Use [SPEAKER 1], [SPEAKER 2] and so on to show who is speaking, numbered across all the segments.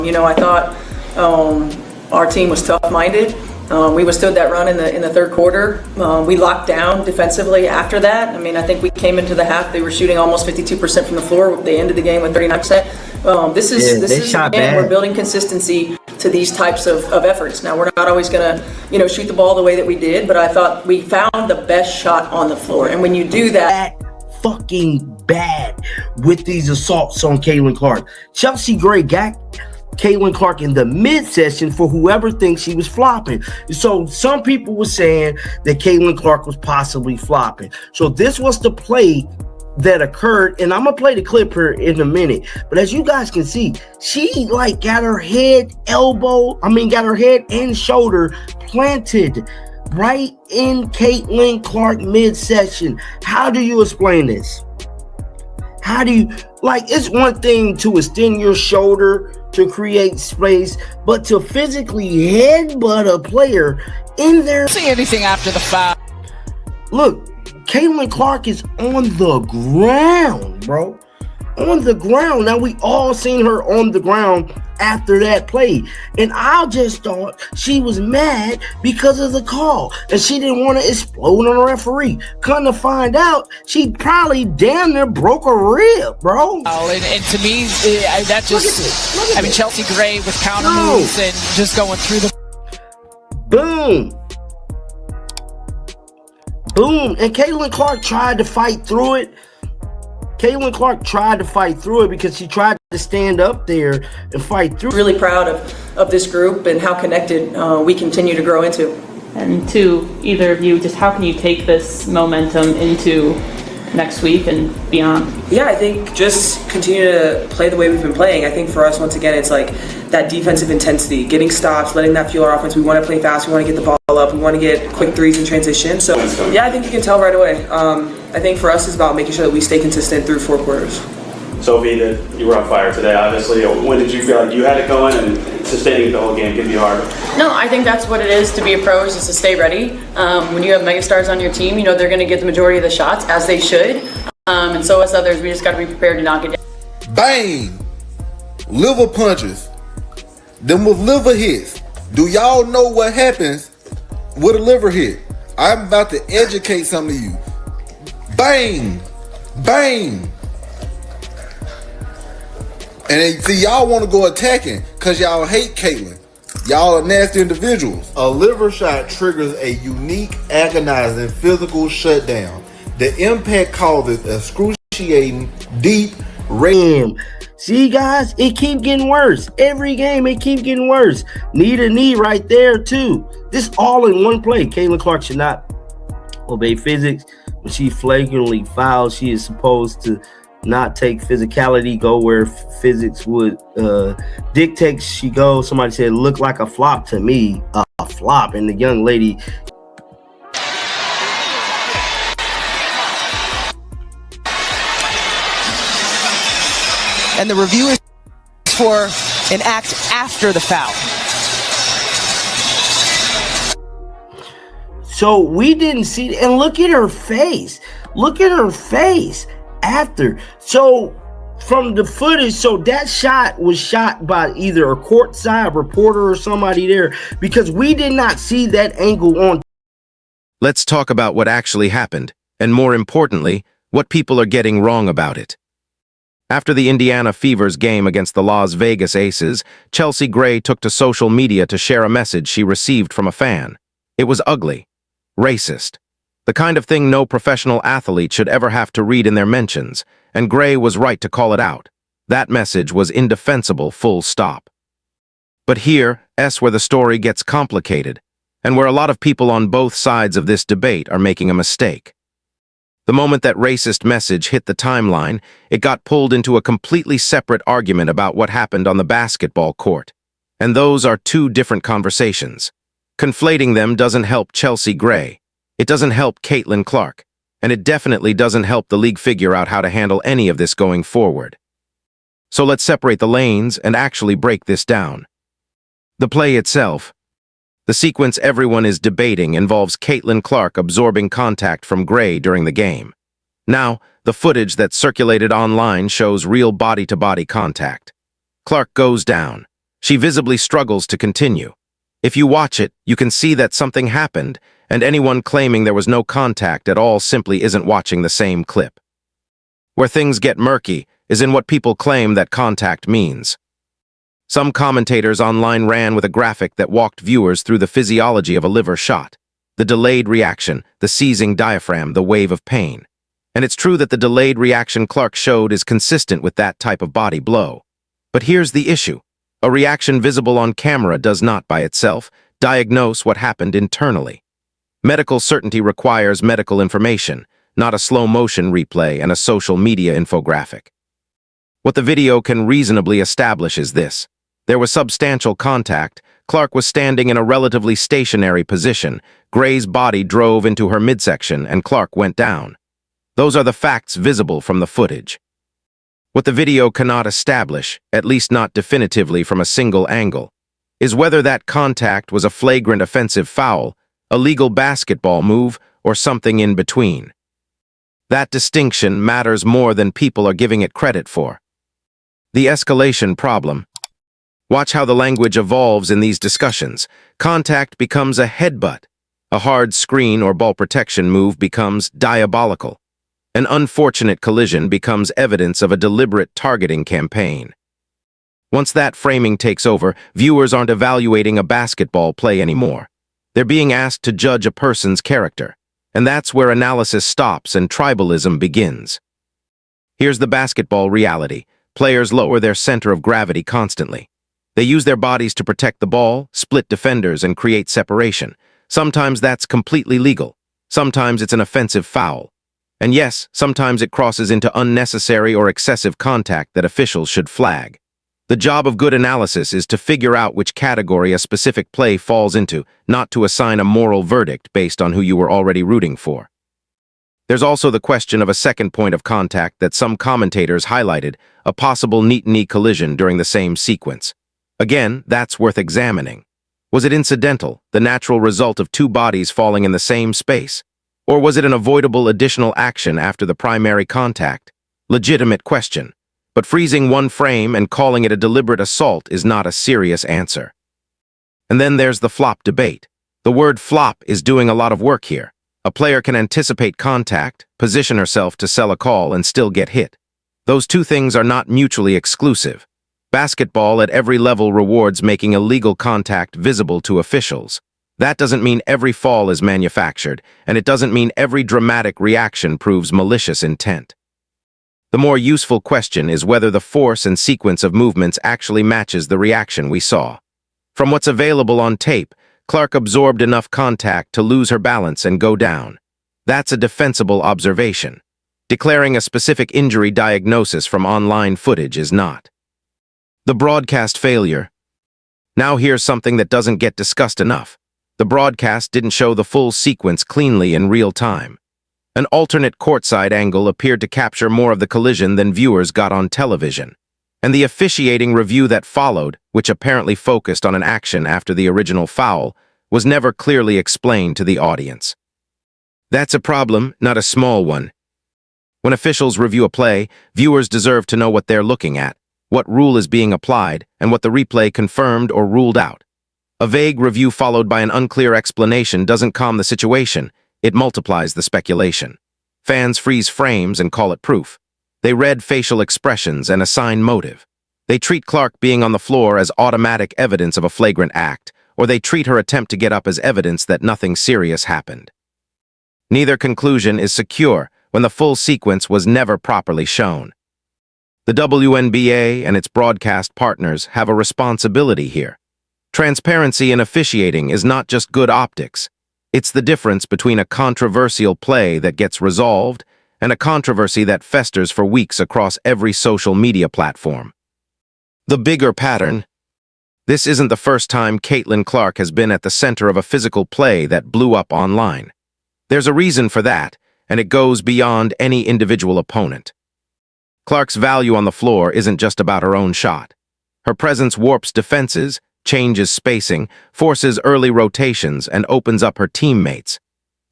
[SPEAKER 1] I thought our team was tough-minded. We withstood that run in the third quarter. We locked down defensively after that. I mean, I think we came into the half, they were shooting almost 52% from the floor. They ended the game with 39%. This is again, we're building consistency to these types of efforts. Now, we're not always going to, shoot the ball the way that we did, but I thought we found the best shot on the floor. And when you do that,
[SPEAKER 2] fucking bad with these assaults on Caitlin Clark. Chelsea Gray got Caitlin Clark in the mid-session for whoever thinks she was flopping. So some people were saying that Caitlin Clark was possibly flopping. So this was the play that occurred, and I'm gonna play the clip here in a minute. But as you guys can see, she got her head, got her head and shoulder planted right in Caitlin Clark mid-session. How do you explain this? How do you, it's one thing to extend your shoulder to create space, but to physically headbutt a player in there.
[SPEAKER 3] See anything after the foul?
[SPEAKER 2] Look, Caitlin Clark is on the ground, bro. On the ground. Now, we all seen her on the ground after that play. And I just thought she was mad because of the call. And she didn't want to explode on the referee. Come to find out, she probably damn near broke a rib, bro.
[SPEAKER 3] And to me, that just, I mean, Chelsea Gray with counter moves and just going through the...
[SPEAKER 2] Boom. Boom. And Caitlin Clark tried to fight through it. Caitlin Clark tried to fight through it because she tried to stand up there and fight through.
[SPEAKER 1] Really proud of this group and how connected we continue to grow into.
[SPEAKER 4] And to either of you, just how can you take this momentum into next week and beyond?
[SPEAKER 5] Yeah, I think just continue to play the way we've been playing. I think for us, once again, it's like that defensive intensity, getting stops, letting that fuel our offense. We want to play fast. We want to get the ball up. We want to get quick threes in transition. So, yeah, I think you can tell right away. I think for us, it's about making sure that we stay consistent through 4 quarters.
[SPEAKER 6] Sophie, that you were on fire today, obviously. When did you feel like you had it going and sustaining the whole game can be hard?
[SPEAKER 1] No, I think that's what it is to be a pro, is just to stay ready. When you have megastars on your team, they're going to get the majority of the shots, as they should. And so as others, we just got to be prepared to knock it down.
[SPEAKER 7] Bang! Liver punches. Them with liver hits. Do y'all know what happens with a liver hit? I'm about to educate some of you. Bang! Bang! And then, see, y'all want to go attacking because y'all hate Caitlin. Y'all are nasty individuals. A liver shot triggers a unique, agonizing physical shutdown. The impact causes excruciating, deep
[SPEAKER 2] ram. See, guys, it keeps getting worse. Every game, it keeps getting worse. Knee to knee right there, too. This all in one play. Caitlin Clark should not obey physics. When she flagrantly fouls, she is supposed to not take physicality, go where physics would dictate she goes. Somebody said, look like a flop to me, a flop. And the young lady,
[SPEAKER 3] And the review is for an act after the foul.
[SPEAKER 2] so we didn't see, and look at her face. Look at her face after. So from the footage, so that shot was shot by either a courtside reporter or somebody there, because we did not see that angle on.
[SPEAKER 8] Let's talk about what actually happened, and more importantly, what people are getting wrong about it. After the Indiana Fever's game against the Las Vegas Aces, Chelsea Gray took to social media to share a message she received from a fan. It was ugly, racist, the kind of thing no professional athlete should ever have to read in their mentions, and Gray was right to call it out. That message was indefensible, full stop. But here's where the story gets complicated, and where a lot of people on both sides of this debate are making a mistake. The moment that racist message hit the timeline, it got pulled into a completely separate argument about what happened on the basketball court. And those are two different conversations. Conflating them doesn't help Chelsea Gray. It doesn't help Caitlin Clark. And it definitely doesn't help the league figure out how to handle any of this going forward. So let's separate the lanes and actually break this down. The play itself. The sequence everyone is debating involves Caitlin Clark absorbing contact from Gray during the game. Now, the footage that circulated online shows real body-to-body contact. Clark goes down. She visibly struggles to continue. If you watch it, you can see that something happened, and anyone claiming there was no contact at all simply isn't watching the same clip. Where things get murky is in what people claim that contact means. Some commentators online ran with a graphic that walked viewers through the physiology of a liver shot. The delayed reaction, the seizing diaphragm, the wave of pain. And it's true that the delayed reaction Clark showed is consistent with that type of body blow. But here's the issue. A reaction visible on camera does not, by itself, diagnose what happened internally. Medical certainty requires medical information, not a slow-motion replay and a social media infographic. What the video can reasonably establish is this. There was substantial contact. Clark was standing in a relatively stationary position. Gray's body drove into her midsection and Clark went down. Those are the facts visible from the footage. What the video cannot establish, at least not definitively from a single angle, is whether that contact was a flagrant offensive foul, a legal basketball move, or something in between. That distinction matters more than people are giving it credit for. The escalation problem. Watch how the language evolves in these discussions. Contact becomes a headbutt. A hard screen or ball protection move becomes diabolical. An unfortunate collision becomes evidence of a deliberate targeting campaign. Once that framing takes over, viewers aren't evaluating a basketball play anymore. They're being asked to judge a person's character. And that's where analysis stops and tribalism begins. Here's the basketball reality. Players lower their center of gravity constantly. They use their bodies to protect the ball, split defenders, and create separation. Sometimes that's completely legal. Sometimes it's an offensive foul. And yes, sometimes it crosses into unnecessary or excessive contact that officials should flag. The job of good analysis is to figure out which category a specific play falls into, not to assign a moral verdict based on who you were already rooting for. There's also the question of a second point of contact that some commentators highlighted, a possible knee-to-knee collision during the same sequence. Again, that's worth examining. Was it incidental, the natural result of two bodies falling in the same space? Or was it an avoidable additional action after the primary contact? Legitimate question. But freezing one frame and calling it a deliberate assault is not a serious answer. And then there's the flop debate. The word flop is doing a lot of work here. A player can anticipate contact, position herself to sell a call, and still get hit. Those two things are not mutually exclusive. Basketball at every level rewards making illegal contact visible to officials. That doesn't mean every fall is manufactured, and it doesn't mean every dramatic reaction proves malicious intent. The more useful question is whether the force and sequence of movements actually matches the reaction we saw. From what's available on tape, Clark absorbed enough contact to lose her balance and go down. That's a defensible observation. Declaring a specific injury diagnosis from online footage is not. The broadcast failure. Now here's something that doesn't get discussed enough. The broadcast didn't show the full sequence cleanly in real time. An alternate courtside angle appeared to capture more of the collision than viewers got on television. And the officiating review that followed, which apparently focused on an action after the original foul, was never clearly explained to the audience. That's a problem, not a small one. When officials review a play, viewers deserve to know what they're looking at, what rule is being applied, and what the replay confirmed or ruled out. A vague review followed by an unclear explanation doesn't calm the situation, it multiplies the speculation. Fans freeze frames and call it proof. They read facial expressions and assign motive. They treat Clark being on the floor as automatic evidence of a flagrant act, or they treat her attempt to get up as evidence that nothing serious happened. Neither conclusion is secure when the full sequence was never properly shown. The WNBA and its broadcast partners have a responsibility here. Transparency in officiating is not just good optics. It's the difference between a controversial play that gets resolved and a controversy that festers for weeks across every social media platform. The bigger pattern. This isn't the first time Caitlin Clark has been at the center of a physical play that blew up online. There's a reason for that, and it goes beyond any individual opponent. Clark's value on the floor isn't just about her own shot. Her presence warps defenses, changes spacing, forces early rotations, and opens up her teammates.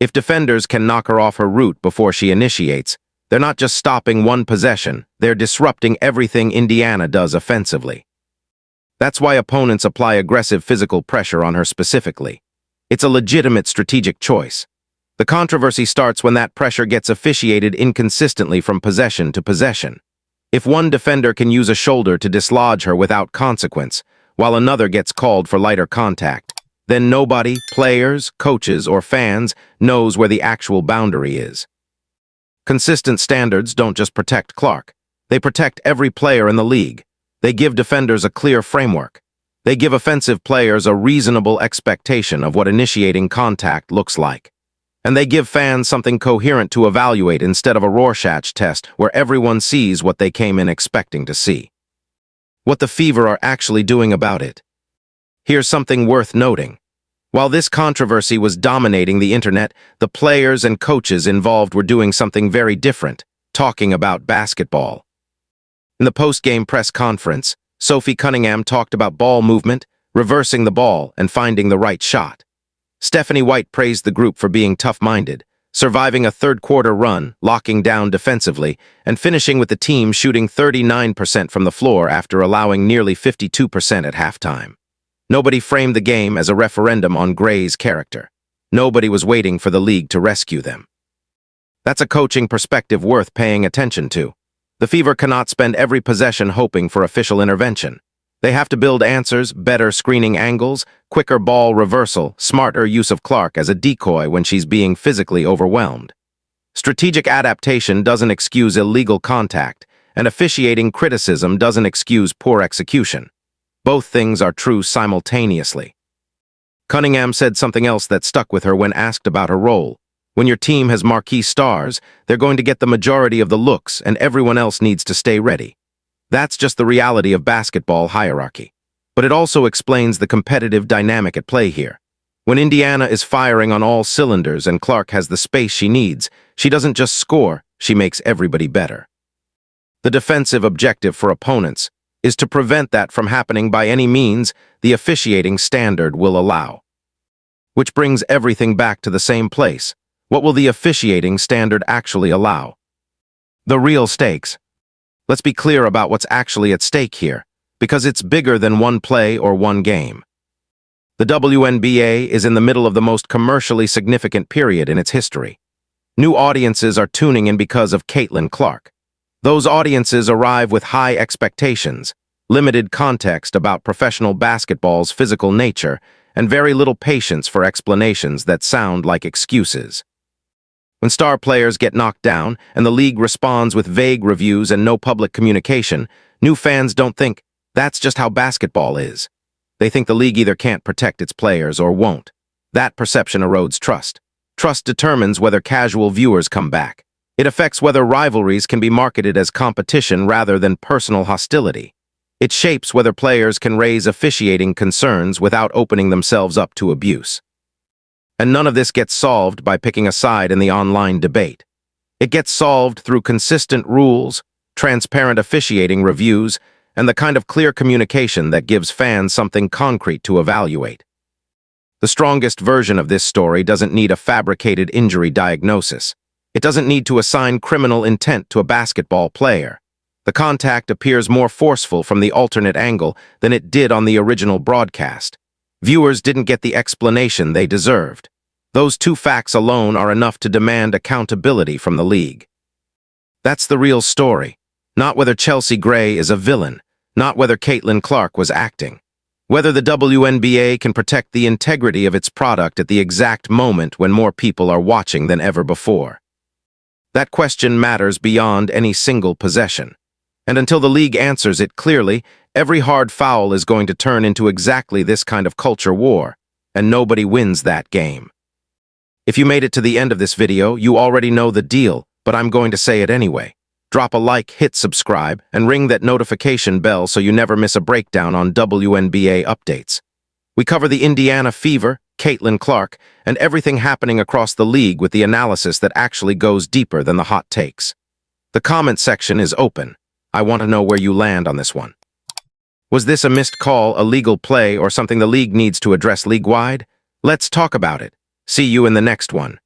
[SPEAKER 8] If defenders can knock her off her route before she initiates, they're not just stopping one possession, they're disrupting everything Indiana does offensively. That's why opponents apply aggressive physical pressure on her specifically. It's a legitimate strategic choice. The controversy starts when that pressure gets officiated inconsistently from possession to possession. If one defender can use a shoulder to dislodge her without consequence, while another gets called for lighter contact, then nobody, players, coaches, or fans, knows where the actual boundary is. Consistent standards don't just protect Clark. They protect every player in the league. They give defenders a clear framework. They give offensive players a reasonable expectation of what initiating contact looks like. And they give fans something coherent to evaluate instead of a Rorschach test where everyone sees what they came in expecting to see. What the Fever are actually doing about it. Here's something worth noting. While this controversy was dominating the internet, the players and coaches involved were doing something very different, talking about basketball. In the post-game press conference, Sophie Cunningham talked about ball movement, reversing the ball, and finding the right shot. Stephanie White praised the group for being tough-minded, surviving a third-quarter run, locking down defensively, and finishing with the team shooting 39% from the floor after allowing nearly 52% at halftime. Nobody framed the game as a referendum on Gray's character. Nobody was waiting for the league to rescue them. That's a coaching perspective worth paying attention to. The Fever cannot spend every possession hoping for official intervention. They have to build answers, better screening angles, quicker ball reversal, smarter use of Clark as a decoy when she's being physically overwhelmed. Strategic adaptation doesn't excuse illegal contact, and officiating criticism doesn't excuse poor execution. Both things are true simultaneously. Cunningham said something else that stuck with her when asked about her role. When your team has marquee stars, they're going to get the majority of the looks, and everyone else needs to stay ready. That's just the reality of basketball hierarchy. But it also explains the competitive dynamic at play here. When Indiana is firing on all cylinders and Clark has the space she needs, she doesn't just score, she makes everybody better. The defensive objective for opponents is to prevent that from happening by any means the officiating standard will allow. Which brings everything back to the same place. What will the officiating standard actually allow? The real stakes. Let's be clear about what's actually at stake here, because it's bigger than one play or one game. The WNBA is in the middle of the most commercially significant period in its history. New audiences are tuning in because of Caitlin Clark. Those audiences arrive with high expectations, limited context about professional basketball's physical nature, and very little patience for explanations that sound like excuses. When star players get knocked down and the league responds with vague reviews and no public communication, new fans don't think, that's just how basketball is. They think the league either can't protect its players or won't. That perception erodes trust. Trust determines whether casual viewers come back. It affects whether rivalries can be marketed as competition rather than personal hostility. It shapes whether players can raise officiating concerns without opening themselves up to abuse. And none of this gets solved by picking a side in the online debate. It gets solved through consistent rules, transparent officiating reviews, and the kind of clear communication that gives fans something concrete to evaluate. The strongest version of this story doesn't need a fabricated injury diagnosis. It doesn't need to assign criminal intent to a basketball player. The contact appears more forceful from the alternate angle than it did on the original broadcast. Viewers didn't get the explanation they deserved. Those two facts alone are enough to demand accountability from the league. That's the real story. Not whether Chelsea Gray is a villain, not whether Caitlin Clark was acting. Whether the WNBA can protect the integrity of its product at the exact moment when more people are watching than ever before. That question matters beyond any single possession. And until the league answers it clearly, every hard foul is going to turn into exactly this kind of culture war, and nobody wins that game. If you made it to the end of this video, you already know the deal, but I'm going to say it anyway. Drop a like, hit subscribe, and ring that notification bell so you never miss a breakdown on WNBA updates. We cover the Indiana Fever, Caitlin Clark, and everything happening across the league with the analysis that actually goes deeper than the hot takes. The comment section is open. I want to know where you land on this one. Was this a missed call, a legal play, or something the league needs to address league-wide? Let's talk about it. See you in the next one.